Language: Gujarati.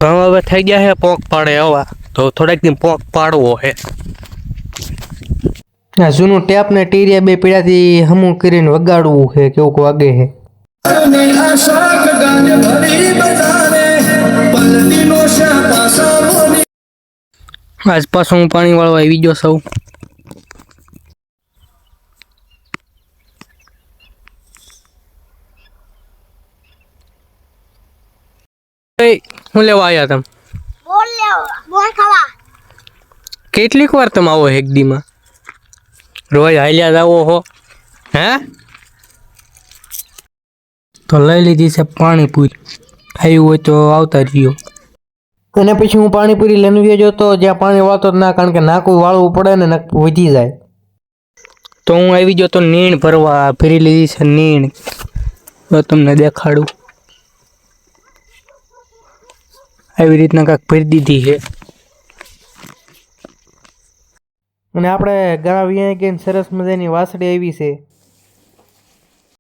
ઘઉં હવે થઈ ગયા છે પોક પાડે હવા, તો થોડાક દી પોક પાડવો છે. આ જૂનું ટેપ ને ટીરિયા બે પીડાથી હમું કરીને વગાડવું છે, કેવું વાગે છે. આજ પાછો હું પાણી વાળવા આવી ગયો સૌ. હું લેવા આવ્યા તમે? કેટલીક વાર તમે આવો એક દીમાં? રોજ હાલ્યા જ આવો હો હે? તો લઈ લીધી છે પાણીપુરી, આવ્યું હોય તો આવતા રહ્યો. અને પછી હું પાણીપુરી લઈને ગયો તો જ્યાં પાણી વાળતો જ ના, કારણ કે નાકું વાળવું પડે ને વધી જાય. તો હું આવી ગયો તો નીણ ભરવા, ભરી લીધી છે નીણ. તો તમને દેખાડું. આવી રીતના કાંઈક ભરી દીધી છે. અને આપણે ગામ વ્યાય ગઈને સરસ મજાની વાસળી આવી છે.